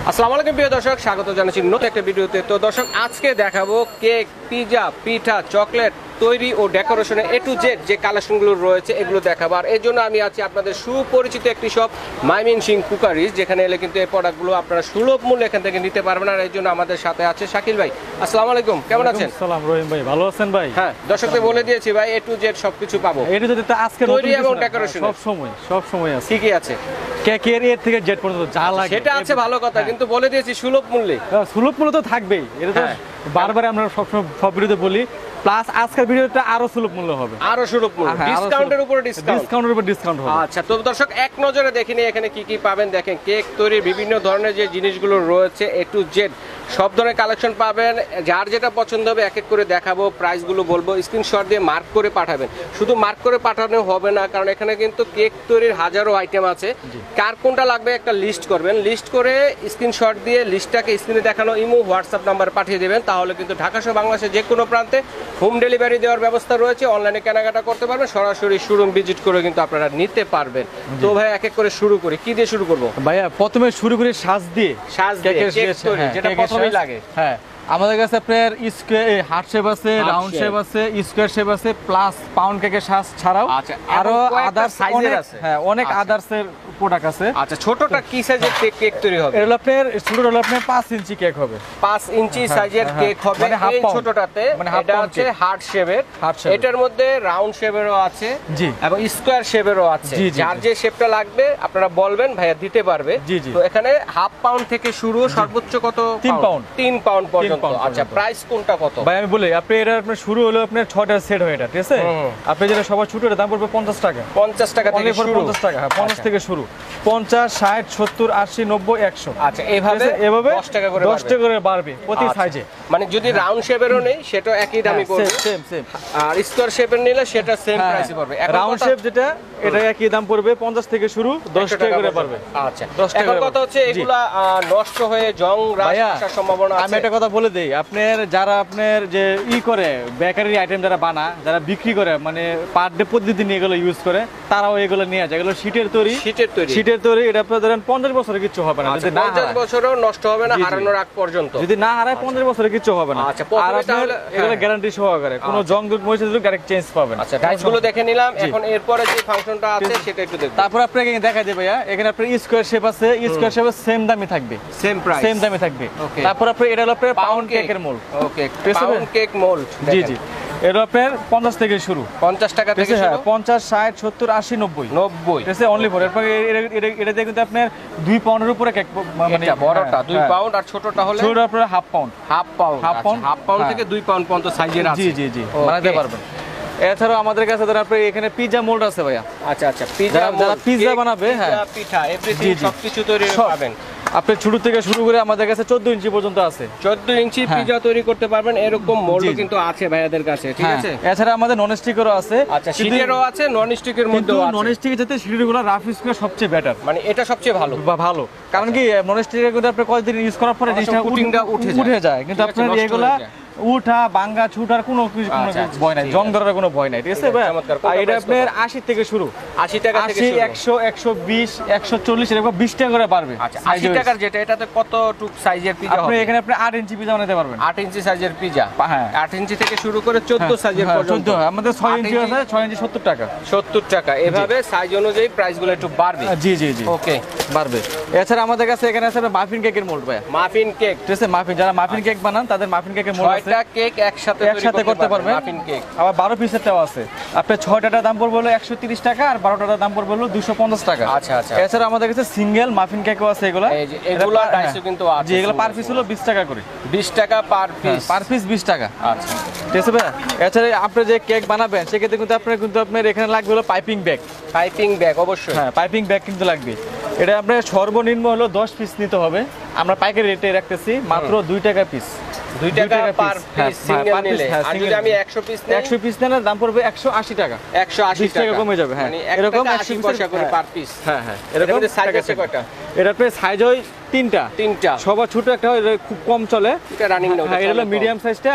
আসসালামু আলাইকুম প্রিয় দর্শক, স্বাগত জানাচ্ছি নতুন একটা ভিডিওতে। তো দর্শক, আজকে দেখাবো কেক, পিৎজা, পিঠা, চকলেট তৈরি ও ডেকোরেশনে A to Z যে কালেকশনগুলো রয়েছে এগুলো দেখাবো। আর এর জন্য আমি আছি আপনাদের সুপরিচিত একটি শপ ময়মনসিংহ কুকারিজ, যেখানে এলে কিন্তু এই প্রোডাক্টগুলো আপনারা সুলভ মূল্যে এখান থেকে নিতে পারবেন। আর এর জন্য আমাদের সাথে আছে শাকিল ভাই। আসসালামু আলাইকুম, কেমন আছেন? সালাম রহিম ভাই, ভালো আছেন ভাই? হ্যাঁ, দর্শকদের বলে দিয়েছি ভাই A to Z সবকিছু পাবো। A to Z তো আজকে তৈরি এবং ডেকোরেশন সব সময় আছে। কি কি আছে? কেকের এর থেকে জেড পর্যন্ত যা লাগে সেটা আছে, ভালো কথা, কিন্তু বলে দিয়েছি সুলভ মূল্যে। সুলভ মূল্য তো থাকবেই, এটা তো বারবার আমরা সব ভিডিওতে বলি। প্লাস আজকের ভিডিওটা আরো সুলভ মূল্য হবে, আরো সুলভ মূল্য, ডিসকাউন্টের উপর ডিসকাউন্ট হবে। আচ্ছা, তো দর্শক এক নজরে দেখে নিই এখানে কি কি পাবেন। দেখেন, কেক তৈরির বিভিন্ন ধরনের যে জিনিসগুলো রয়েছে A to Z সব ধরনের কালেকশন পাবেন। যার যেটা পছন্দ হবে এক এক করে দেখাবো, প্রাইসগুলো বলবো, স্ক্রিনশট দিয়ে মার্ক করে পাঠাবেন। শুধু মার্ক করে পাঠানো হবে না, কারণ এখানে কিন্তু কেক তৈরির হাজারো আইটেম আছে। কার কোনটা লাগবে একটা লিস্ট করবেন, লিস্ট করে স্ক্রিনশট দিয়ে লিস্টটাকে স্ক্রিনে দেখানো ইমো হোয়াটসঅ্যাপ নাম্বার পাঠিয়ে দেবেন। তাহলে কিন্তু ঢাকা সহ বাংলাদেশের যে কোনো প্রান্তে হোম ডেলিভারি দেওয়ার ব্যবস্থা রয়েছে। অনলাইনে কেনাকাটা করতে পারবেন, সরাসরি শোরুম ভিজিট করে কিন্তু আপনারা নিতে পারবেন। তো ভাই এক এক করে শুরু করি, কি দিয়ে শুরু করবো? ভাইয়া প্রথমে শুরু করি সাজ দিয়ে, যেটা প্রথমেই লাগে। হ্যাঁ, আমাদের কাছে আপনার স্কয়ার হার্ট শেপ আছে, রাউন্ড শেপ আছে, স্কয়ার শেপ আছে, প্লাস পাউন্ড কেকের সাজ ছাড়াও আরো আদার্স সাইজের আছে। হ্যাঁ, অনেক আদার্স এর প্রোডাক্ট আছে। আচ্ছা, ছোটটা কি সাইজের কেক তৈরি হবে? এটা আপনার ছোটটা হলো আপনার 5 ইঞ্চি কেক হবে। 5 ইঞ্চি সাইজের কেক হবে। এই ছোটটাতে এটা হচ্ছে হার্ট শেপের, এটার মধ্যে রাউন্ড শেপেরও আছে এবং স্কয়ার শেপেরও আছে। যার যে শেপটা লাগবে আপনারা বলবেন, ভাইয়া দিতে পারবে। তো এখানে হাফ পাউন্ড থেকে শুরু, সর্বোচ্চ কত? 3 পাউন্ড। 3 পাউন্ড পর্যন্ত। আচ্ছা, প্রাইস কোনটা কত? ভাই আমি বলি, আপনি এটা আপনার শুরু হলো আপনার 6টা সেট হয়, এটা ঠিক আছে? আপনি যেটা সবার ছোট, এর দাম পড়বে 50 টাকা। 50 টাকা থেকে শুরু। 50 টাকা, হ্যাঁ, 50 থেকে শুরু। 50, 60, 70, 80, 90, 100। আচ্ছা, এভাবে 10 টাকা করে 10 টাকা করে বাড়বে প্রতি সাইজে। মানে যদি রাউন্ড শেপেরও নেই সেটা একই দামই পড়বে, সেম। আর স্কয়ার শেপের নিলে সেটা সেম প্রাইসে পড়বে। রাউন্ড শেপ যেটা, এটা একই দাম পড়বে 50 থেকে শুরু, 10 টাকা করে পারবে। আচ্ছা, 10 টাকা। এখন কথা হচ্ছে এগুলা নষ্ট হয়ে জং রাশ আসার সম্ভাবনা আছে। আমি একটা কথা বলে দেই, আপনার যারা আপনার যে করে বেকারি আইটেম যারা যারা বিক্রি করে, মানে পার ডে প্রতিদিন এগুলো ইউজ করে, তারাও এগুলো নিয়ে যায়। এগুলো শীটের তৈরি, এটা আপনার ধরেন 50 বছরে কিছু হবে না। যদি না 50 বছরও নষ্ট হবে না, হারানোর আগ পর্যন্ত যদি না হারায় 50 বছরে কিছু হবে না। আচ্ছা, আর আপনার এগুলো গ্যারান্টি সহকারে, কোনো জং মরিচা দিলে ডাইরেক্ট চেঞ্জ পাবেন। আচ্ছা, ডাইসগুলো দেখে নিলাম। এখন এরপরে যে ফাংশনটা আছে সেটা একটু দেখুন। তারপর আপনাকে দেখা যাবে ভাইয়া, এখানে আপনার স্কয়ার শেপ আছে, স্কয়ার শেপের সেম দামই থাকবে, সেম প্রাইস, সেম দামে থাকবে। তারপর আপনার এটা হলো আপনার পাউন্ড কেকের মোল্ড। ওকে, পাউন্ড কেক মোল্ড। জি, এটা আপনার 50 থেকে শুরু, 50 টাকা থেকে শুরু। 50, 60, 70, 80, 90 ঠিক আছে, অনলি ফর। এরপর এটা দিয়ে কিন্তু আপনার 2 পাউন্ডের উপরে কেক, মানে বড়টা 2 পাউন্ড আর ছোটটা হলে ছোটটা আপনার হাফ পাউন্ড থেকে 2 পাউন্ড পর্যন্ত সাইজের আছে। জি বানাতে পারবেন। এছাড়াও আমাদের কাছে ধর আপনার এখানে পিৎজা মোল্ড আছে ভাইয়া। আচ্ছা, পিৎজা বানাবে, হ্যাঁ, পিঠা এভরিথিং সবকিছু তৈরি পাবেন। আপনি ছোট থেকে শুরু করে আমাদের কাছে 14 ইঞ্চি পর্যন্ত আছে। 14 ইঞ্চি পিৎজা তৈরি করতে পারবেন, এরকম মোল্ড কিন্তু আছে ভাইয়াদের কাছে, ঠিক আছে? এছাড়া আমাদের নন স্টিকেরও আছে। আচ্ছা, শীটেরও আছে, নন স্টিকের মধ্যেও আছে। নন স্টিকের সাথে শীটগুলো রাফ ইউজ করা সবচেয়ে বেটার, মানে এটা সবচেয়ে ভালো। কারণ কি নন স্টিকের কিন্তু আপনি কয়েকদিন ইউজ করার পরে জিনিসটা উঠে যায়, কিন্তু আপনার এগুলা উঠা ভাঙা ছুটার কোনো ভয় নাই, জং ধরার কোনো ভয় নাই, ঠিক আছে ভাই? এটা আপনার 80 থেকে শুরু, 80 টাকা থেকে শুরু, 100, 120, 140 এরকম 20 টাকা করে পারবে। আচ্ছা, 80 টাকার যেটা, এটাতে কতটুক সাইজের পিৎজা হবে? আপনি এখানে আপনি 8 ইঞ্চি পিৎজা বানাতে পারবেন। 8 ইঞ্চি সাইজের পিৎজা, হ্যাঁ, 8 ইঞ্চি থেকে শুরু করে 14 সাইজের পর্যন্ত। আমাদের 6 ইঞ্চি আছে, 6 ইঞ্চি 70 টাকা। 70 টাকা, এভাবে সাইজ অনুযায়ী প্রাইসগুলো একটু বাড়বে। জি ওকে, বাড়বে। এছাড়া আমাদের কাছে এখানে আছে মাফিন কেকের মোল্ড ভাই। মাফিন কেক, ঠিক আছে, যারা মাফিন কেক বানান তাদের মাফিন কেকের মোল্ড আছে। 6টা কেক একসাথে করতে পারবেন মাফিন কেক। আবার 12 পিসেরটাও আছে। আপনার 6টার দাম পড়বে হলো 130 টাকা, আর 12টার দাম পড়বে হলো 250 টাকা। আচ্ছা। এছাড়া আমাদের কাছে সিঙ্গেল মাফিন কেকও আছে। এগুলো ডাইসও কিন্তু আছে। জি, এগুলো পার পিস হলো 20 টাকা করে। 20 টাকা পার পিস, 20 টাকা। আচ্ছা, ঠিক আছে ভাই? এছাড়া আপনি যে কেক বানাবেন সেক্ষেত্রে কিন্তু আপনার এখানে লাগবে হলো পাইপিং ব্যাগ। অবশ্যই, হ্যাঁ, পাইপিং ব্যাগ কিন্তু লাগবে। এটা আপনার সর্বনিম্ন হলো 10 পিস নিতে হবে। আমরা পাইকারি রেটে রাখতেছি মাত্র 2 টাকা পিস। 2 টাকা পার পিস সিঙ্গেল নিলে। আর যদি আমি 100 পিস নেই, 100 পিস নেন দাম পড়বে 180 টাকা। 180 টাকা কমে যাবে, হ্যাঁ, মানে এরকম 80 পয়সা করে পার পিস। হ্যাঁ, এরকম সাইজ আছে কয়টা? এটা আপনার সাইজ হয় 3টা। সবার ছোট একটা হয়, খুব কম চলে, এটা রানিং না। এটা হলো মিডিয়াম সাইজটা,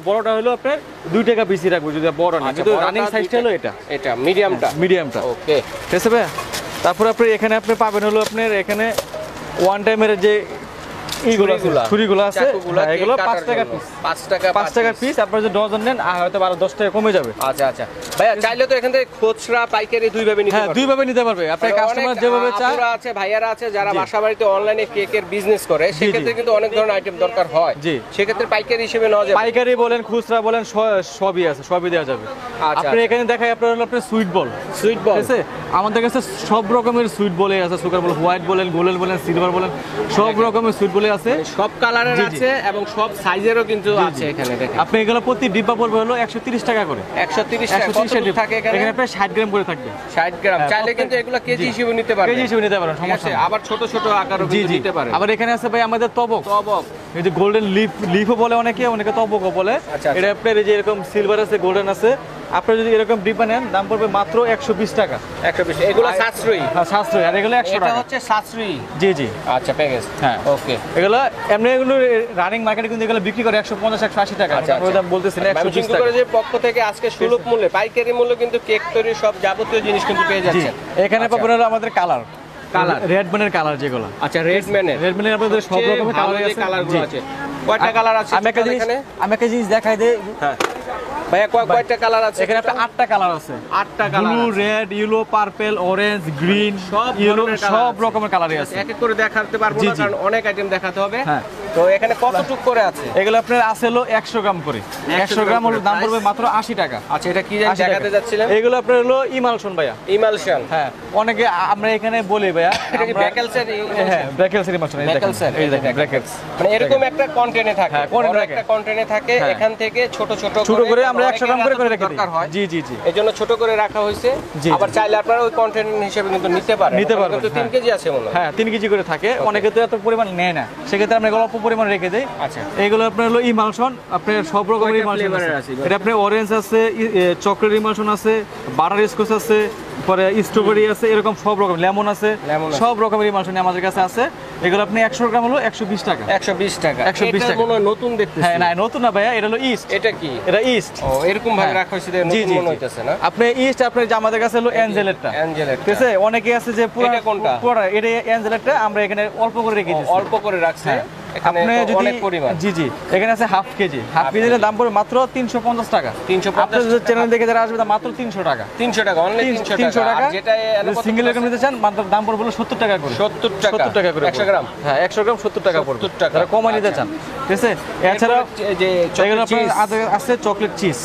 বড়টা হলো আপনার 2 টাকা পিসই রাখবো যদি বড় না, কিন্তু রানিং সাইজটা হলো এটা মিডিয়ামটা। ওকে, ঠিক আছে ভাই? তারপর আপনি এখানে আপনি পাবেন হলো আপনার এখানে ওয়ান টাইমের যে ছুরিগুলো আছে এগুলো 5 টাকা পিস, 5 টাকা পিস। আপনারা যদি ডজন নেন হয়তো 10 টাকা কমে যাবে। আচ্ছা আচ্ছা ভাইয়া, চাইলে তো এখান থেকে খুচরা পাইকারি দুই ভাবে নিতে পারবে। হ্যাঁ, দুই ভাবে নিতে পারবে। আপনার কাস্টমার যেভাবে চায়। আপুরা আছে, ভাইয়ারা আছে যারা বাসা বাড়িতে অনলাইনে কেকের বিজনেস করে, সেক্ষেত্রে কিন্তু অনেক ধরনের আইটেম দরকার হয়। জি, সেক্ষেত্রে পাইকারি হিসেবে নেওয়া যাবে। পাইকারি বলেন, খুচরা বলেন, সবই আছে, সবই দেওয়া যাবে। আপনি এখানে দেখাই আপনার হলো আপনার সুইট বল। সুইট বল আছে আমাদের কাছে, সব রকমের সুইট বলে আছে। সুগার বল, হোয়াইট বলেন, গোল্ডেন বলেন, সিলভার বলেন, সব রকমের সুইট বলে আছে। সব কালারের আছে এবং সব সাইজেরও কিন্তু আছে এখানে দেখেন। আপনি এগুলো প্রতি ডিব্বা পড়বে হলো 130 টাকা করে। 130 টাকা কত থাকে এখানে? এখানে প্রায় 60 গ্রাম করে থাকবে। 60 গ্রাম। চাইলে কিন্তু এগুলো কেজি হিসেবে নিতে পারবেন। কেজি হিসেবে নিতে পারেন, সমস্যা নেই। আবার ছোট ছোট আকারও কিন্তু নিতে পারেন। আবার এখানে আছে ভাই আমাদের তবক। এই যে গোল্ডেন লিফও বলে অনেকে তবকও বলে। এটা আপনার এই যে এরকম সিলভার আছে, গোল্ডেন আছে। আপনারা যদি এরকম ডিব্বা নেন দাম পড়বে মাত্র 120 টাকা। 120। এগুলো সাশ্রয়ী। হ্যাঁ, সাশ্রয়ী। আর এগুলো 100 টাকা। এটা হচ্ছে সাশ্রয়ী। জি জি। আচ্ছা, প্যাকেজ। হ্যাঁ, ওকে। এগুলো এগুলো রানিং মার্কেটে কিন্তু এগুলো বিক্রি করে 150 180 টাকা। আমরা দাম বলতেছি না, 120 টাকা। যে পক্ষ থেকে আজকে সুলভ মূল্যে পাইকারি মূল্য কিন্তু কেক তৈরির সব যাবতীয় জিনিস কিন্তু পেয়ে যাচ্ছেন। এখানে পাবেন হলো আমাদের কালার রেড ম্যানের কালার যেগুলো। আচ্ছা, রেড ম্যানের আপনাদের সব রকমের কালারগুলো আছে। কয়টা কালার আছে আমি একটা জিনিস দেখাই দেই। হ্যাঁ ভাইয়া, কয়টা কালার আছে এখানে? 8টা কালার আছে। 8টা colour, blue, red, yellow, purple, orange, green, সব ইয়েলো, সব রকমের কালারই আছে। এক এক করে দেখাতে পারবো না কারণ অনেক আইটেম দেখাতে হবে। হ্যাঁ, তো এখানে কতটুক করে আছে? এগুলো আপনার আছে হলো 100 গ্রাম করে। 100 গ্রাম হলো দাম পড়বে মাত্র 80 টাকা। আচ্ছা, এটা কি দেখাতে যাচ্ছিলেন? এগুলো আপনার হলো ইমালশন ভাইয়া। ইমালশন। হ্যাঁ, অনেকে আমরা এখানে বলি ভাইয়া এটা কি ব্যাকেলসের? হ্যাঁ, ব্যাকেলসের ইমালশন। এই দেখেন ব্র্যাকেটস, মানে এরকম একটা কন্টেইনে থাকে। হ্যাঁ, একটা কন্টেইনে থাকে। এখান থেকে ছোট ছোট করে আমরা 100 গ্রাম করে রেখে দিই। জি জি জি, এজন্য ছোট করে রাখা হয়েছে। আবার চাইলে আপনারা ওই কন্টেইনার হিসেবে কিন্তু নিতে পারেন। কিন্তু 3 কেজি আছে মনে হয়। হ্যাঁ, 3 কেজি করে থাকে। অনেকে তো এত পরিমাণ নেয় না, সেক্ষেত্রে আমরা এগুলো অল্প পরিমাণ রেখে দেই। আচ্ছা, এগুলো আপনার হলো ইমালশন। আপনার সব রকমের ইমালশন আছে। এটা আপনার অরেঞ্জ আছে, চকলেট ইমালশন আছে, বাটার স্কচ আছে, পরে স্ট্রবেরি আছে, এরকম সব রকম, লেমন আছে, সব রকমের ইমালশন আমাদের কাছে আছে। এগুলো আপনি 100 গ্রাম হলো 120 টাকা। 120 টাকা। 120 টাকা। মনে হয় নতুন দেখতেছি। হ্যাঁ, না নতুন না ভাইয়া, এটা হলো ইস্ট। এটা কি? এটা ইস্ট। ও, এরকম ভাবে রাখা হয়েছে যে নতুন মনে হইতাছে না? আপনি ইস্ট, আপনার যে আমাদের কাছে হলো অ্যাঞ্জেলেটটা। ঠিক আছে, অনেকে আছে যে পুরো কোনটা? এটা অ্যাঞ্জেলেটটা আমরা এখানে অল্প করে রেখে দিয়েছি। অল্প করে রাখছে। আপনি যদি জি জি, এখানে আছে হাফ কেজির দাম পড়বে মাত্র 350 টাকা। 350। আপনাদের চ্যানেল দেখে যারা আসবে মাত্র 300 টাকা। 300 টাকা, অনলি 300 টাকা। যেটা সিঙ্গেল এরকম নিতে চান মাত্র দাম পড়বে 70 টাকা করে। 70 টাকা করে 100 গ্রাম। হ্যাঁ, 100 গ্রাম 70 টাকা পড়বে। 70 টাকা। যারা কম নিতে চান। ঠিক আছে, এছাড়া যে চকলেট চিজ আছে, চকলেট চিজ।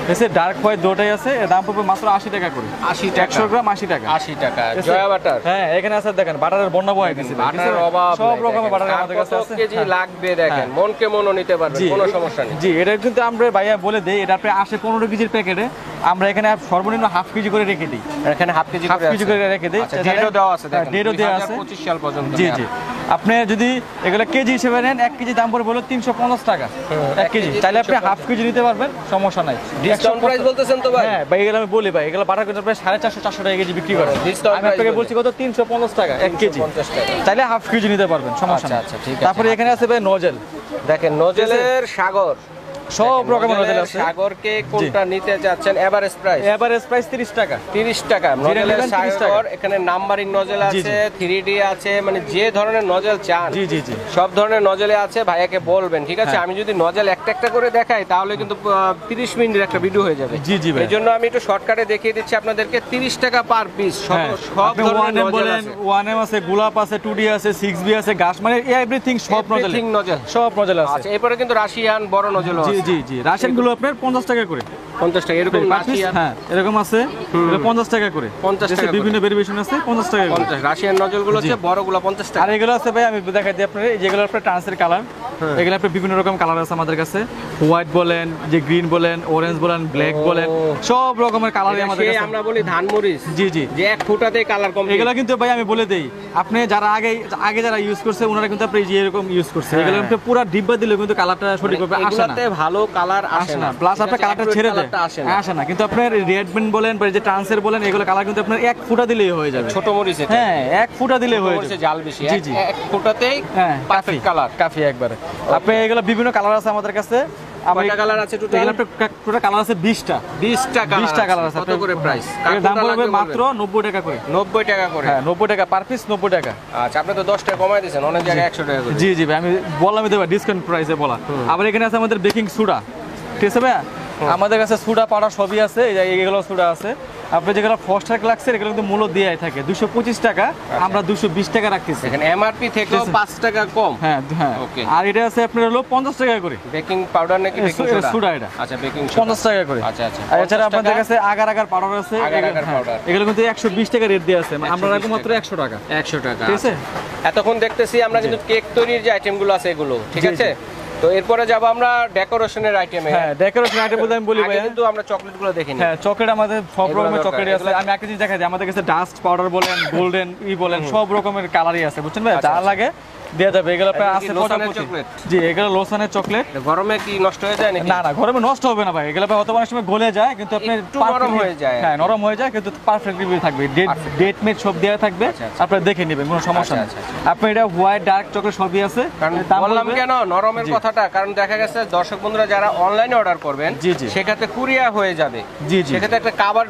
ঠিক আছে, ডার্ক হোয়াইট দুটোই আছে। এর দাম পড়বে মাত্র 80 টাকা করে। 80 টাকা। 100 গ্রাম 80 টাকা। 80 টাকা। জয়া বাটার। হ্যাঁ, এখানে আছে দেখেন বাটারের বন্যা বয়ে গেছে। বাটারের অভাব, সব রকমের বাটার আমাদের কাছে আছে। কেজি লাগবে দেখেন, মনকে মনও নিতে পারবেন, কোনো সমস্যা নেই। জি, এটা কিন্তু আমরা ভাইয়া বলে দেই, এটা আপনি আসে 15 কেজির প্যাকেটে আমরা এখানে সর্বনিম্ন হাফ কেজি করে রেখে দিই। এখানে হাফ কেজি করে রেখে দিই। ডেটও দেওয়া আছে দেখেন, ডেটও দেওয়া আছে 2025 সাল পর্যন্ত। জি জি। আপনি যদি এগুলো কেজি হিসেবে নেন, 1 কেজি দাম পড়বে হলো 350 টাকা 1 কেজি। তাহলে আপনি হাফ কেজি নিতে পারবেন, সমস্যা নাই। ডিসকাউন্ট প্রাইস বলতেছেন তো ভাই? হ্যাঁ ভাই, এগুলো আমি বলি ভাই, এগুলো বাটার কিন্তু প্রায় 450 400 টাকা কেজি বিক্রি করে। আমি আপনাকে বলছি কত? 350 টাকা 1 কেজি। তাহলে হাফ কেজি নিতে পারবেন, সমস্যা নাই। আচ্ছা, ঠিক আছে। তারপরে এখানে আছে ভাই নজেল। দেখেন, নজেলের সাগর, সব রকমের নজেল আছে। সাগরকে কোনটা নিতে যাচ্ছেন? এভারেজ প্রাইস 30 টাকা। 30 টাকা নজেলের সাগর। এখানে নাম্বারিং নজেল আছে, 3D আছে, মানে যে ধরনের নজেল চান জি জি জি, সব ধরনের নজেলে আছে। ভাইয়াকে বলবেন, ঠিক আছে? আমি যদি নজেল একটা একটা করে দেখাই তাহলে কিন্তু 30 মিনিটের একটা ভিডিও হয়ে যাবে। জি জি ভাই, এজন্য আমি একটু শর্টকাটে দেখিয়ে দিচ্ছি আপনাদেরকে। 30 টাকা পার পিস। সব ধরনের নজেল আছে। 1M আছে, গোলাপ আছে, 2D আছে, 6B আছে, গাছ, মানে এভরিথিং সব নজেল সব নজেল আছে। আচ্ছা, এরপরে কিন্তু রাশিয়ান বড় নজেল আছে। জি জি জি, রাশিয়ান গুলো আপনার 50 টাকা করে। 50 টাকা এরকম রাশিয়ান। হ্যাঁ, এরকম আছে, এটা 50 টাকা করে। 50 টাকা বিভিন্ন ভেরিয়েশন আছে, 50 টাকা করে। 50 রাশিয়ান নজলগুলো আছে, বড়গুলো 50 টাকা। আর এগুলো আছে ভাই, আমি দেখাই দিই আপনাদের, যেগুলো আপনার ট্রান্সের কালার। এগুলো আপনার বিভিন্ন রকম কালার আছে আমাদের কাছে। হোয়াইট বলেন, যে গ্রিন বলেন, অরেঞ্জ বলেন, ব্ল্যাক বলেন, সব রকমের কালারই আমাদের কাছে। আমরা বলি ধানমরিচ। জি জি, যে এক ফুটাতেই কালার কম। এগুলো কিন্তু ভাই আমি বলে দেই, আপনি যারা আগে যারা ইউজ করছে ওনারা কিন্তু আপনি যে এরকম ইউজ করছে, এগুলো কিন্তু পুরো ডিব্বা দিলে কিন্তু কালারটা সঠিকভাবে আসে না। এগুলাতে ভালো কালার আসে না, প্লাস আপনার কালারটা ছেড়ে দেয়, আসে না। কিন্তু আপনার রেডমেন বলেন বা যে ট্রান্সের বলেন, এগুলো কালার কিন্তু আপনার এক ফুটা দিলেই হয়ে যাবে। ছোট মরিচ, হ্যাঁ, এক ফুটা দিলেই হয়ে যাবে। জাল বেশি, এক ফুটাতেই পারফেক্ট কালার, কাফি একবারে। আপনি এগুলো বিভিন্ন কালার আছে আমাদের কাছে। কয়টা কালার আছে টোটাল? এগুলো টোটাল কালার আছে 20টা। 20টা কালার আছে। কত করে প্রাইস? এর দাম পড়বে মাত্র 90 টাকা করে। 90 টাকা করে? হ্যাঁ 90 টাকা পার পিস, 90 টাকা। আচ্ছা, আপনি তো 10 টাকা কমায় দিয়েছেন, অনেক জায়গায় 100 টাকা করে। জি জি ভাই, আমি বললাম তো ডিসকাউন্ট প্রাইসে বলা। আবার এখানে আছে আমাদের বেকিং সোডা, ঠিক আছে ভাই? আমাদের কাছে সোডা পাউডার সবই আছে, এইগুলো সোডা আছে। আপনি যেগুলো ফস্টার ক্লাক্সের এগুলো কিন্তু মূল্য দেয়াই থাকে 225 টাকা, আমরা 220 টাকা রাখতেছি। এখানে এমআরপি থেকেও 5 টাকা কম। হ্যাঁ হ্যাঁ, ওকে। আর এটা আছে আপনার হলো 50 টাকা করে। বেকিং পাউডার নাকি বেকিং সোডা? এটা আচ্ছা, বেকিং 50 টাকা করে। আচ্ছা আচ্ছা। আর এছাড়া আপনাদের কাছে আগার পাউডার আছে, এগুলো কিন্তু 120 টাকা রেট দেয়া আছে, আমরা রাখবো মাত্র 100 টাকা। 100 টাকা, ঠিক আছে। এতক্ষণ দেখতেছি আমরা কিন্তু কেক তৈরির যে আইটেমগুলো আছে এগুলো, ঠিক আছে। তো এরপরে যাব আমরা ডেকোরেশনের আইটেমে। হ্যাঁ, ডেকোরেশন আইটেম বলতে আমি বলি ভাই, কিন্তু আমরা চকলেটগুলো দেখিনি। হ্যাঁ, চকলেট আমাদের সব রকমের চকলেট আছে। আমি একটা জিনিস দেখাই, আমাদের কাছে ডাস্ট পাউডার বলেন, গোল্ডেন বলেন, সব রকমের কালারই আছে, বুঝছেন ভাই? যা লাগে দেয়া যাবে। এগুলো প্রায় আছে 50 চকলেট। জি, এগুলো লোসানের চকলেট। গরমে কি নষ্ট হয়ে যায় নাকি? না না, গরমে নষ্ট হবে না ভাই। এগুলো হয়তো অনেক সময় গলে যায়, কিন্তু আপনি নরম হয়ে যায়। হ্যাঁ, নরম হয়ে যায়, কিন্তু পারফেক্টলি থাকবে। ডেট মেট সব দেয়া থাকবে, আপনারা দেখে নেবেন, কোনো সমস্যা নেই। আপনি এটা হোয়াইট ডার্ক চকলেট সবই আছে। বললাম কেন নরমের কথাটা, কারণ দেখা গেছে দর্শক বন্ধুরা যারা অনলাইনে অর্ডার করবেন সেক্ষেত্রে কুরিয়ার হয়ে যাবে। জি জি, সেক্ষেত্রে একটা কাভার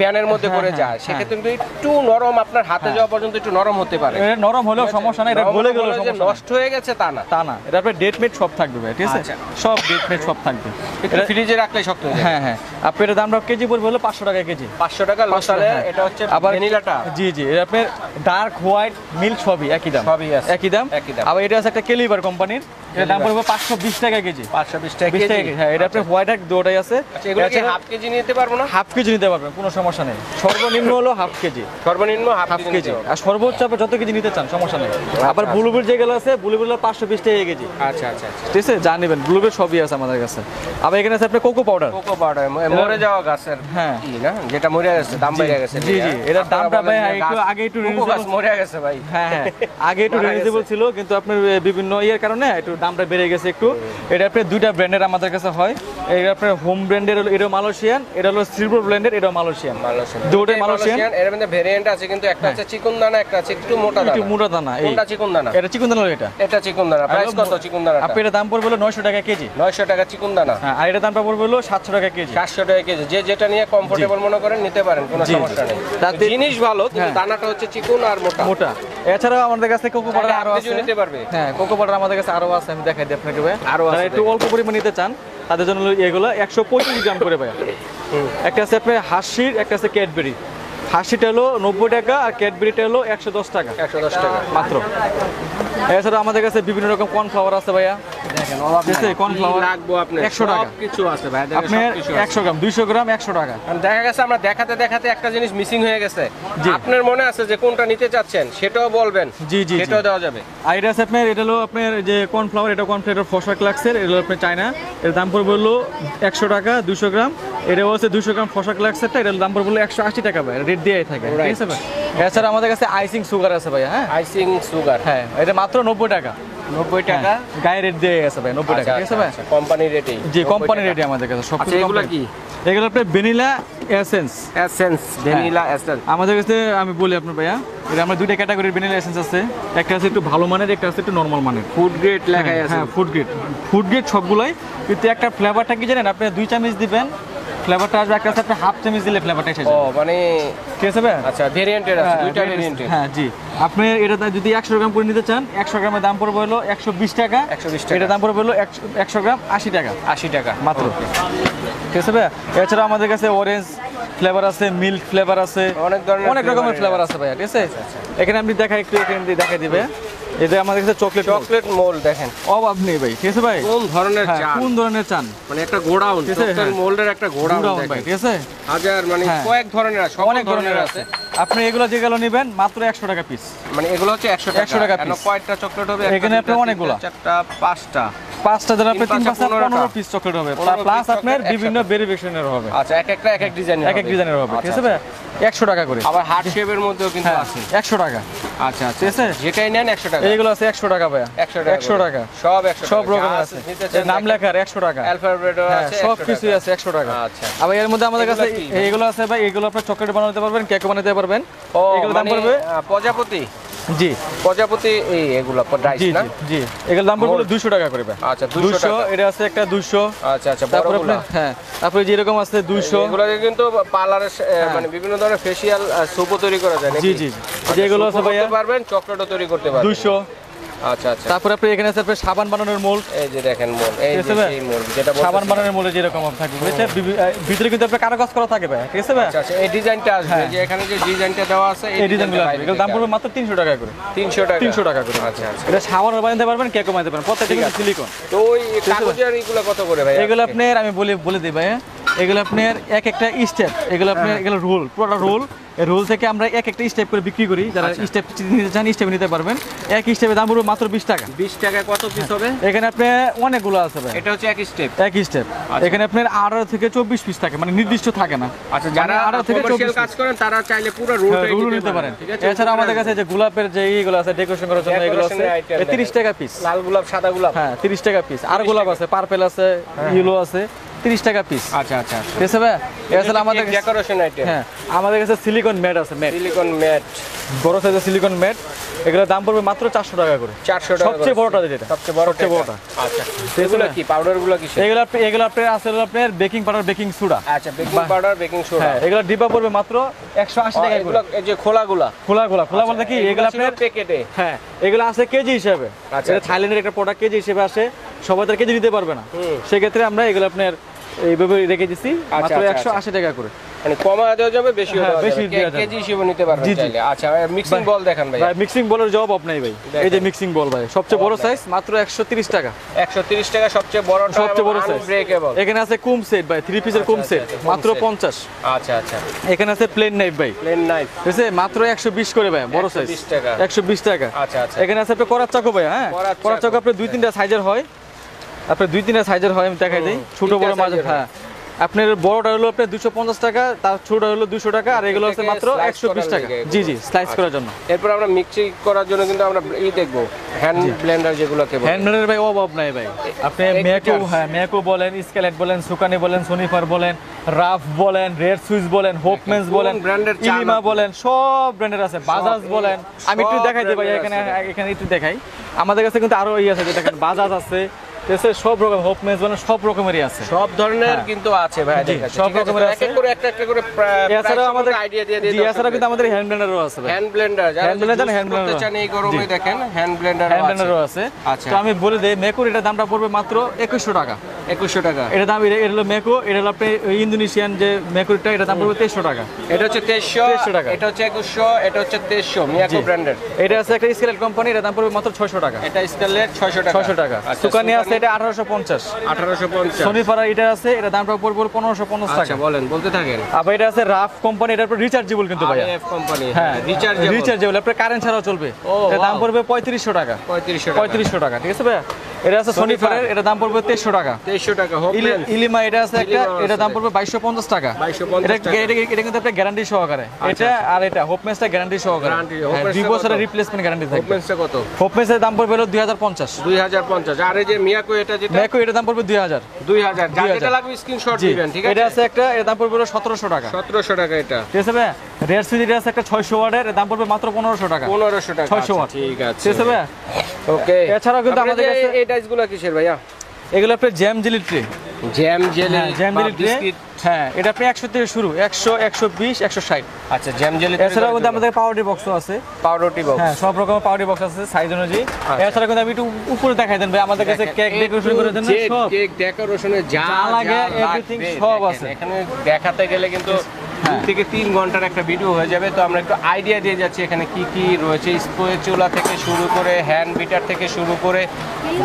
ব্যানের মধ্যে করে যায়, সেক্ষেত্রে কিন্তু একটু নরম, আপনার হাতে যাওয়া পর্যন্ত একটু নরম হতে পারে। নরম হলেও সমস্যা নাই, এটা গলে গেলে নষ্ট হয়ে গেছে তা না, এটা আপনার ডেট মেট সব থাকবে ভাই, ঠিক আছে। সব ডেট মেট সব থাকবে, এটা ফ্রিজে রাখলে শক্ত হয়ে যায়। হ্যাঁ হ্যাঁ, আপনার এর দামটা কেজি পড়বে হলো 500 টাকা কেজি। 500 টাকা লোসালে। এটা হচ্ছে ভ্যানিলাটা। জি জি, এটা আপনার ডার্ক হোয়াইট মিল্ক সবই একই দাম, সবই আছে একই দাম। আবার এটা আছে একটা কেলিবার কোম্পানির, এর দাম পড়বে 520 টাকা কেজি। 520 টাকা কেজি। হ্যাঁ, এটা আপনার হোয়াইট আর দুটোই আছে। এগুলো কি হাফ কেজি নিতে পারবো না? হাফ কেজি নিতে পারবেন, কোনো সমস্যা নেই। সর্বনিম্ন হলো হাফ কেজি, সর্বনিম্ন হাফ কেজি। আর সর্বোচ্চ আপনি যত কেজি নিতে চান সমস্যা নেই। আবার ব্লুবেরি যেগুলো আছে, ব্লুবেরি 520 টাকা কেজি। আচ্ছা আচ্ছা, ঠিক আছে, জানেন ব্লুবেরি সবই আছে আমাদের কাছে। আবার এখানে আছে আপনার কোকো পাউডার। কোকো পাউডার মরে যাওয়া গাছের, হ্যাঁ না, যেটা মরে গেছে, দাম বেড়ে গেছে। জি জি, এটার দামটা ভাই একটু আগে একটু রিজনেবল মরে গেছে ভাই। হ্যাঁ হ্যাঁ, আগে একটু রিজনেবল ছিল, কিন্তু আপনার বিভিন্ন ইয়ের কারণে একটু দামটা বেড়ে গেছে একটু। এটা আপনার দুইটা ব্র্যান্ডের আমাদের কাছে হয়। এটা আপনার হোম ব্র্যান্ডের, এটা মালয়েশিয়ান, এটা হলো সিলভার ব্র্যান্ডের, এটা মালয়েশিয়ান। দুটোই মালয়েশিয়ান। এর মধ্যে ভেরিয়েন্ট আছে, কিন্তু একটা আছে চিকন দানা, একটা আছে একটু মোটা দানা। একটু মোটা দানা। কোনটা চিকন দানা? এটা চিকন দানা। এটা চিকন দানা। প্রাইস কত চিকন দানা? আপনার দাম পড়বে হলো 900 টাকা কেজি। 900 টাকা চিকন দানা। হ্যাঁ, আর এটা দামটা পড়বে হলো 700 টাকা কেজি। 700 টাকা কেজি। যে যেটা নিয়ে কমফোর্টেবল মনে করেন নিতে পারেন, কোনো সমস্যা নেই। জিনিস ভালো, কিন্তু দানাটা হচ্ছে চিকন আর মোটা। মোটা। এছাড়াও আমাদের কাছে কোকো পাউডার আরো আছে, নিতে পারবে। হ্যাঁ, কোকো পাউডার আমাদের কাছে আরো আছে, আমি দেখাই দিই আপনাকে ভাই। আরো আছে, একটু অল্প পরিমাণ নিতে চান তাদের জন্য এগুলো 125 গ্রাম করে ভাই। একটা আছে আপনার হার্শির, একটা আছে ক্যাডবেরি। হার্শিটা হলো 90 টাকা, আর ক্যাডবেরিটা হলো 110 টাকা। 110 টাকা মাত্র। এছাড়া আমাদের কাছে বিভিন্ন রকম কর্নফ্লাওয়ার আছে ভাইয়া। দেখেন, কর্নফ্লাওয়ার লাগবে আপনার 100 টাকা কিছু আছে ভাই। আপনার 100 গ্রাম 200 গ্রাম 100 টাকা। দেখা গেছে আমরা দেখাতে দেখাতে একটা জিনিস মিসিং হয়ে গেছে। আপনার মনে আছে যে কোনটা নিতে চাচ্ছেন সেটাও বলবেন। জি জি, সেটাও দেওয়া যাবে। আর এটা আছে আপনার, এটা হলো আপনার যে কর্নফ্লাওয়ার, এটা কর্নফ্লাওয়ার ফসা ক্লাক্সের, এটা হলো আপনার চায়না। এর দাম পড়বে হলো 100 টাকা 200 গ্রাম। এটা হচ্ছে 200 গ্রাম ফসা ক্লাক্সেরটা, এটার দাম পড়বে হলো 180 টাকা ভাই, রেট দিয়েই থাকে, ঠিক আছে ভাই। এছাড়া আমাদের কাছে আইসিং সুগার আছে ভাই। হ্যাঁ, আইসিং সুগার, হ্যাঁ, এটা মাত্র 90 টাকা। 90 টাকা গায়ে রেট দিয়ে গেছে ভাই, 90 টাকা, ঠিক আছে ভাই। কোম্পানি রেটেই। জি, কোম্পানি রেটে আমাদের কাছে সব। আচ্ছা, এগুলো কি? এগুলো আপনার ভ্যানিলা এসেন্স। ভ্যানিলা এসেন্স আমাদের কাছে আমি বলি আপনার ভাইয়া, এটা আমরা দুইটা ক্যাটাগরির ভ্যানিলা এসেন্স আছে। একটা আছে একটু ভালো মানের, একটা আছে একটু নরমাল মানের। ফুড গ্রেড লেখা আছে। হ্যাঁ, ফুড গ্রেড সবগুলাই, কিন্তু একটা ফ্লেভারটা কি জানেন, আপনি 2 চামচ দিবেন ফ্লেভারটা আসবে, একটা আছে আপনি হাফ চামচ দিলে ফ্লেভারটা এসে যাবে। ও মানে ঠিক আছে ভাই। আচ্ছা, ভেরিয়েন্টের আছে, দুইটা ভেরিয়েন্টের। হ্যাঁ জি, আপনি এটা যদি 100 গ্রাম করে নিতে চান, 100 গ্রামের দাম পড়বে হলো 120 টাকা। 120 টাকা। এটা দাম পড়বে হলো 100 গ্রাম 80 টাকা। 80 টাকা মাত্র, ঠিক আছে ভাই। এছাড়া আমাদের কাছে অরেঞ্জ ফ্লেভার আছে, মিল্ক ফ্লেভার আছে, অনেক রকমের ফ্লেভার আছে ভাই, ঠিক আছে। এখানে আপনি দেখাই, একটু এখানে দেখাই দিবে। এটা আমাদের কাছে চকলেট মোল্ড দেখেন, অভাব নেই ভাই, ঠিক আছে ভাই। কোন ধরনের চান, কোন ধরনের চান, মানে একটা গোডাউন, চকলেট মোল্ডের একটা গোডাউন ভাই, ঠিক আছে। হাজার মানে কয়েক ধরনের আছে, অনেক ধরনের আছে। আপনি এগুলো যেগুলো নেবেন মাত্র 100 টাকা পিস, মানে এগুলো হচ্ছে 100 টাকা পিস। কয়টা চকলেট হবে এখানে? আপনি অনেকগুলো, 4টা 5টা ধরে আপনি 3 5 15 পিস চকলেট হবে, প্লাস আপনার বিভিন্ন ভেরিয়েশনের হবে। আচ্ছা, এক একটা এক এক ডিজাইনের হবে, ঠিক আছে ভাই। 100 টাকা করে। আবার হার্ট শেপের মধ্যেও কিন্তু আছে 100 টাকা। আচ্ছা আচ্ছা, ঠিক আছে, যেটাই নেন 100 টাকা। এইগুলো আছে 100 টাকা ভাই, 100 টাকা সব 100 সব রকম আছে, এর নাম লেখা 100 টাকা, অ্যালফাবেটও আছে, সব কিছুই আছে 100 টাকা। আচ্ছা, আবার এর মধ্যে আমাদের কাছে এইগুলো আছে ভাই, এগুলো আপনি চকলেট বানাতে পারবেন, কেক বানাতে পারবেন। এগুলো দাম পড়বে প্রজাপতি। জি প্রজাপতি এই এগুলো রাইস জি না? জি এগুলোর দাম পড়বে 200 টাকা করে ভাই। আচ্ছা 200 টাকা। এটা আছে একটা 200। আচ্ছা আচ্ছা তারপরে বড়গুলো। হ্যাঁ তারপরে যেরকম আছে 200। এগুলো কিন্তু পার্লারে মানে বিভিন্ন ধরনের ফেশিয়াল সোপও তৈরি করা যায় নাকি? জি জি যেগুলো আছে ভাইয়া পারবেন, চকলেটও তৈরি করতে পারবেন 200। আচ্ছা আচ্ছা। তারপরে আপনি এখানে আছে আপনার সাবান বানানোর মোল্ড। এই যে দেখেন মোল্ড, এই যে সেই মোল্ড যেটা সাবান বানানোর মোল্ড যেরকম থাকবে বুঝছেন, ভিতরে কিন্তু আপনার কারুকাজ করা থাকে ভাই, ঠিক আছে ভাই? আচ্ছা আচ্ছা। এই ডিজাইনটা আসবে যে এখানে যে ডিজাইনটা দেওয়া আছে এই ডিজাইনগুলো আসবে, এগুলোর দাম পড়বে মাত্র 300 টাকা করে। 300 টাকা। 300 টাকা করে। আচ্ছা আচ্ছা। এটা সাবানও বানাতে পারবেন, কেকও বানাতে পারবেন, প্রত্যেকটা কিন্তু সিলিকন। তো ওই কাগজের এগুলো কত করে ভাই? এগুলো আপনার আমি বলে দিই ভাই, এগুলো আপনার এক একটা স্টেপ, এগুলো আপনার এগুলো রোল, পুরোটা রোল। এই রোল থেকে আমরা এক একটা স্টেপ করে বিক্রি করি, যারা স্টেপ নিতে চান স্টেপ নিতে পারবেন। এক স্টেপের দাম পড়বে মাত্র 20 টাকা। 20 টাকায় কত পিস হবে? এখানে আপনি অনেকগুলো আছে ভাই। এটা হচ্ছে এক স্টেপ। এক স্টেপ। এখানে আপনার 18 থেকে 24 পিস থাকে, মানে নির্দিষ্ট থাকে না। আচ্ছা যারা 18 থেকে 24 কাজ করেন তারা চাইলে পুরো রোলটাই নিতে পারেন। এছাড়া আমাদের কাছে যে গোলাপের যে এইগুলো আছে ডেকোরেশন করার জন্য, এগুলো আছে 30 টাকা পিস। লাল গোলাপ, সাদা গোলাপ, হ্যাঁ 30 টাকা পিস। আর গোলাপ আছে, পার্পল আছে, ইয়েলো আছে, 30 টাকা পিস। আচ্ছা আচ্ছা। ঠিক আছে ভাই? এছাড়া আমাদের ডেকোরেশন আইটেম, হ্যাঁ আমাদের কাছে সিলিকন ম্যাট আছে, ম্যাট, সিলিকন ম্যাট, বড় সাইজের সিলিকন ম্যাট। এগুলোর দাম পড়বে মাত্র 400 টাকা করে। 400 টাকা সবচেয়ে বড়টা যেটা, সবচেয়ে বড়টা। আচ্ছা এগুলো কি পাউডারগুলো কি? এগুলো আপনার আছে আপনার বেকিং পাউডার, বেকিং সোডা। আচ্ছা বেকিং পাউডার, বেকিং সোডা। হ্যাঁ এগুলো ডিব্বা পড়বে মাত্র 180 টাকা করে। এগুলো এই যে খোলাগুলা বলতে কি এগুলো আপনার প্যাকেটে? হ্যাঁ এগুলো আছে কেজি হিসাবে। আচ্ছা এটা থাইল্যান্ডের একটা প্রোডাক্ট, কেজি হিসেবে আসে, সবাই তার কেজি দিতে পারবে না। সেক্ষেত্রে আমরা এগুলো আপনার এইভাবে রেখে দিচ্ছি মাত্র 180 টাকা করে। মানে কমা দেওয়া যাবে, বেশি দেওয়া বেশি যাবে, কেজি হিসেবে নিতে পারবেন চাইলে। আচ্ছা মিক্সিং বল দেখান ভাই। ভাই মিক্সিং বলের জবাব নাই ভাই। এই যে মিক্সিং বল ভাই, সবচেয়ে বড় সাইজ মাত্র 130 টাকা। 130 টাকা সবচেয়ে বড়টা, সবচেয়ে বড় সাইজ আনব্রেকেবল। এখানে আছে কুম সেট ভাই, 3 পিসের কুম সেট মাত্র 50। আচ্ছা আচ্ছা। এখানে আছে প্লেন নাইফ ভাই, প্লেন নাইফ, ঠিক আছে, মাত্র 120 করে ভাই, বড় সাইজ 120 টাকা। 120 টাকা। আচ্ছা আচ্ছা। এখানে আছে আপনার করাত চাকু ভাই, হ্যাঁ করাত চাকু আপনার 2-3টা সাইজের হয়, আপনার 2-3টা সাইজের হয়, আমি দেখাই দেই। ছোট বড় মাঝে, হ্যাঁ আপনার বড়টা হলো আপনার 250 টাকা, তার ছোটটা হলো 200 টাকা, আর এগুলো হচ্ছে মাত্র 120 টাকা। জি জি স্লাইস করার জন্য। এরপর আমরা মিক্সিং করার জন্য কিন্তু আমরা দেখব হ্যান্ড ব্লেন্ডার, যেগুলোকে বলে হ্যান্ড ব্লেন্ডার ভাই অভাব নাই ভাই। আপনি ম্যাকো, হ্যাঁ ম্যাকো বলেন, স্কেলেট বলেন, সুকানি বলেন, সোনিফার বলেন, রাফ বলেন, রেড সুইচ বলেন, হোপমেন্স বলেন, ইলিমা বলেন, সব ব্র্যান্ডের আছে, বাজাজ বলেন। আমি একটু দেখাই দিই ভাই, এখানে একটু দেখাই। আমাদের কাছে কিন্তু আরো আছে, দেখেন বাজাজ আছে, সব রকম হোপমেন্স বলেন, সব রকমেরই আছে, সব ধরনের কিন্তু আছে ভাই, সব রকমের আছে। একটা করে এছাড়া আমাদের আইডিয়া দিয়ে দিই। এছাড়া কিন্তু আমাদের হ্যান্ড ব্লেন্ডারও আছে ভাই। হ্যান্ড ব্লেন্ডার, হ্যান্ড ব্লেন্ডার চান এই গরমে দেখেন হ্যান্ড ব্লেন্ডারও আছে। আচ্ছা তো আমি বলে দেই, মেকোর এটা দামটা পড়বে মাত্র 2100 টাকা। 2100 টাকা এটা দাম। এটা হলো মেকো, এটা হলো আপনি ইন্দোনেশিয়ান যে মেকোটা, এটা দাম পড়বে 2300 টাকা। এটা হচ্ছে 2300 টাকা, এটা হচ্ছে 2100, এটা হচ্ছে 2300 মিয়াকো ব্র্যান্ডের। এটা আছে একটা স্কেলেট কোম্পানি, এটা দাম পড়বে মাত্র 600 টাকা। এটা স্কেলেট 600 টাকা। 600 টাকা। সুকানি আছে, এটা 1850। 1850। সোনিফারা এটা আছে, এটা দামটা পড়বে 1550 টাকা। আচ্ছা বলেন, বলতে থাকেন। আবার এটা আছে রাফ কোম্পানি, এটা রিচার্জেবল কিন্তু ভাই, রাফ কোম্পানি, হ্যাঁ রিচার্জেবল, আপনার কারেন্ট ছাড়াও চলবে। এর দাম পড়বে 3500 টাকা। 3500 টাকা, ঠিক আছে ভাই? এটা আছে সোনিফারের, এটা দাম পড়বে 2300 টাকা। 2300 টাকা। ইলিমা এটা আছে একটা, এটা দাম পড়বে 2250 টাকা। 2250 টাকা। এটা কিন্তু একটা গ্যারান্টি সহকারে, এটা আর এটা হোপমেসটা গ্যারান্টি সহকারে, 2 বছরের রিপ্লেসমেন্ট গ্যারান্টি থাকবে। হোপমেসটা কত? হোপমেসের দাম পড়বে হলো 2050। 2050। আর এই যে মিয়াকো, এটা যেটা মেকো, এটা দাম পড়বে 2000। 2000। যেটা লাগবে স্ক্রিনশট দিবেন, ঠিক আছে? এটা আছে একটা, এর দাম পড়বে 1700 টাকা। 1700 টাকা এটা, ঠিক আছে ভাই? রেড সুইচ এটা আছে একটা 600 ওয়াটের, এর দাম পড়বে মাত্র 1500 টাকা। 1500 টাকা, 600 ওয়াট, ঠিক আছে, ঠিক আছে ভাই? ওকে। এছাড়াও কিন্তু আমাদের কাছে এই ডাইসগুলো কিসের ভাইয়া? এগুলো আপনার jam jelly tray. Jam jelly, jam jelly tray, হ্যাঁ এটা আপনি 100 থেকে শুরু, 100, 120, 160। আচ্ছা জ্যাম জেলি। এছাড়াও কিন্তু আমাদের পাউডার বক্সও আছে। পাউডার বক্স, হ্যাঁ সব রকমের পাউডার বক্স আছে সাইজ অনুযায়ী। এছাড়া কিন্তু আমি একটু উপরে দেখাই দেন ভাই, আমাদের কাছে কেক ডেকোরেশন করে দেন, সব কেক ডেকোরেশনে যা লাগে এভরিথিং সব আছে। এখানে দেখাতে গেলে কিন্তু 2 থেকে 3 ঘন্টার একটা ভিডিও হয়ে যাবে। তো আমরা একটু আইডিয়া দিয়ে যাচ্ছি এখানে কি কি রয়েছে। স্প্রে চুলা থেকে শুরু করে, হ্যান্ড বিটার থেকে শুরু করে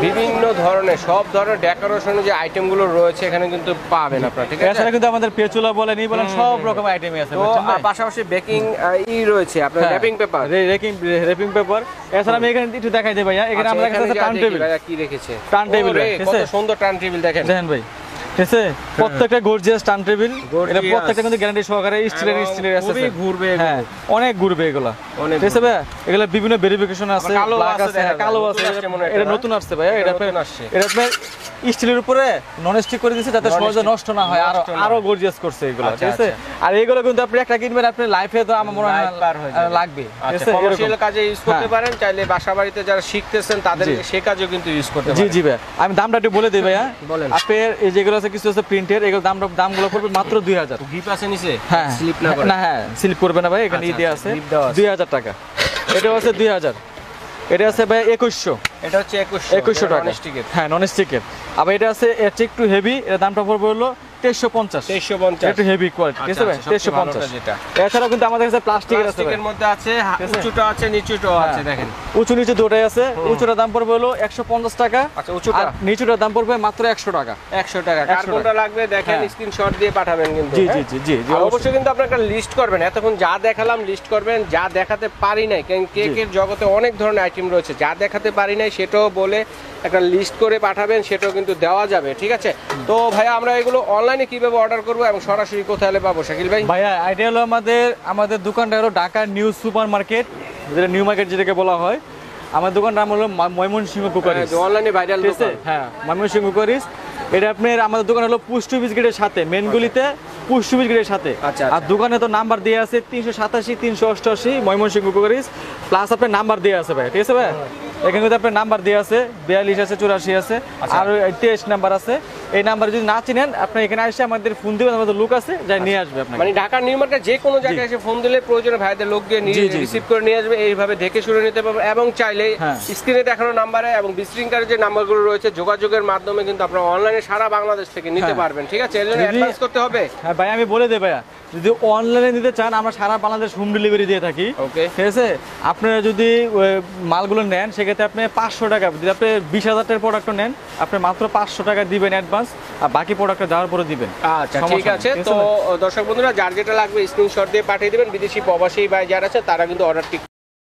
বিভিন্ন ধরনের সব ধরনের ডেকোরেশনের যে আইটেমগুলো রয়েছে এখানে কিন্তু পাবেন আপনারা, ঠিক আছে? এছাড়া কিন্তু আমাদের পেচুলা বলেন, এই বলেন, সব রকম আইটেমই আছে। তো পাশাপাশি বেকিং রয়েছে আপনার, র‍্যাপিং পেপার, র‍্যাপিং পেপার। এছাড়া আমি এখানে একটু দেখাই দেই ভাইয়া, এখানে আমাদের কাছে টার্ন টেবিল। ভাইয়া কি রেখেছে? টার্ন টেবিল, কত সুন্দর টার্ন টেবিল দেখেন ভাই, ঠিক আছে? প্রত্যেকটা গর্জিয়াস টার্ন টেবিল, এটা প্রত্যেকটা কিন্তু গ্যারান্টি সহকারে স্টিলের আছে, খুবই ঘুরবে, হ্যাঁ অনেক ঘুরবে এগুলা, ঠিক আছে ভাই? এগুলা বিভিন্ন ভেরিফিকেশন আছে, ব্ল্যাক আছে, কালো আছে, এটা নতুন আসছে ভাই। এটা আপনার স্টিলের উপরে নন স্টিক করে দিয়েছে যাতে সহজে নষ্ট না হয়, আরো গর্জিয়াস করছে এগুলো, ঠিক আছে। আর এগুলো কিন্তু আপনি একটা কিনবেন আপনি লাইফে তো আমার মনে হয় লাগবে, ঠিক আছে। কমার্শিয়াল কাজে ইউজ করতে পারেন, চাইলে বাসাবাড়িতে যারা শিখতেছেন তাদের সে কাজেও কিন্তু ইউজ করতে পারেন। জি জি ভাই, আমি দামটা একটু বলে দিই ভাইয়া। আপনার এই যেগুলো আছে কিছু আছে প্রিন্টের, এগুলো দামগুলো পড়বে মাত্র 2000। গিফট আছে নিচে? হ্যাঁ, স্লিপ না করে? না, হ্যাঁ স্লিপ করবে না ভাই, এখানে ই দেয়া আছে 2000 টাকা। এটা আছে 2000। এটা আছে ভাই 2100। এটা হচ্ছে 2100 টাকা নন স্টিকের। হ্যাঁ নন স্টিকের। আবার এটা আছে এর চেয়ে একটু হেভি, এর দামটা পড়বে হলো 2350। একটু হেভি কোয়ালিটি, ঠিক আছে ভাই, 2350 যেটা। এছাড়াও কিন্তু আমাদের কাছে প্লাস্টিকের আছে, প্লাস্টিকের মধ্যে আছে, উঁচুটা আছে নিচুটাও আছে, দেখেন উঁচু নিচু দুটোই আছে। উঁচুটার দাম পড়বে হলো 150 টাকা। আচ্ছা, উঁচুটা? আর নিচুটার দাম পড়বে মাত্র 100 টাকা। 100 টাকা। কার কোনটা লাগবে দেখেন, স্ক্রিনশট দিয়ে পাঠাবেন কিন্তু। জি জি জি জি, আর অবশ্যই কিন্তু আপনারা একটা লিস্ট করবেন, এতক্ষণ যা দেখালাম লিস্ট করবেন, যা দেখাতে পারি নাই, কারণ কেকের জগতে অনেক ধরনের আইটেম রয়েছে, যা দেখাতে পারি নাই সেটাও বলে একটা লিস্ট করে পাঠাবেন, সেটাও কিন্তু দেওয়া যাবে, ঠিক আছে। তো ভাইয়া আমরা এগুলো অনলাইনে কিভাবে অর্ডার করবো এবং সরাসরি কোথায় পাবো শাকিল ভাই? ভাইয়া আইডিয়া হলো আমাদের দোকানটা হলো ঢাকা নিউ সুপার মার্কেট, যেটা নিউ মার্কেট যেটাকে বলা হয়। আমার দোকানটার নাম হলো ময়মনসিংহ কুকারিজ, অনলাইনে ভাইরাল দোকান। হ্যাঁ ময়মনসিংহ কুকারিজ। এটা আপনার আমাদের দোকান হলো পুষ্ট বিস্কিটের সাথে, মেন গলিতে পুষ্ট বিস্কিটের সাথে। আর দোকানে তো নাম্বার দেওয়া আছে 387 388 ময়মনসিংহ কুকারিজ, প্লাস আপনার নাম্বার দেওয়া আছে ভাই, ঠিক আছে ভাই। এখানে কিন্তু আপনার নাম্বার দেওয়া আছে 42 আছে 84 আছে আর 23 নাম্বার আছে। এই নাম্বার যদি না চিনেন আপনি এখানে এসে আমাদের ফোন দিবেন, আমাদের লোক আছে যাই নিয়ে আসবে আপনাকে। মানে ঢাকা নিউ মার্কেট যে কোনো জায়গায় এসে ফোন দিলে প্রয়োজনে ভাইদের লোক গিয়ে রিসিভ করে নিয়ে আসবে, এইভাবে দেখে শুনে নিতে পারবেন। এবং চাইলে স্ক্রিনে দেখানো নাম্বারে এবং ভিজিটিং কার্ডে যে নাম্বারগুলো রয়েছে যোগাযোগের মাধ্যমে কিন্তু আপনারা অনলাইনে সারা বাংলাদেশ থেকে নিতে পারবেন, ঠিক আছে। এর জন্য অ্যাডভান্স করতে হবে। হ্যাঁ ভাই আমি বলে দেই ভাইয়া, যদি অনলাইনে নিতে চান আমরা সারা বাংলাদেশ হোম ডেলিভারি দিয়ে থাকি, ঠিক আছে। আপনারা যদি মালগুলো নেন সেক্ষেত্রে আপনি 500 টাকা, যদি আপনি 20,000 টাকার প্রোডাক্ট নেন আপনি মাত্র 500 টাকা দিবেন অ্যাডভান্স, আর বাকি প্রোডাক্টটা দেওয়ার পরে দিবেন। আচ্ছা ঠিক আছে। তো দর্শক বন্ধুরা যার যেটা লাগবে স্ক্রিনশট দিয়ে পাঠিয়ে দিবেন। বিদেশি প্রবাসী ভাই যারা আছে তারা কিন্তু অর্ডারটি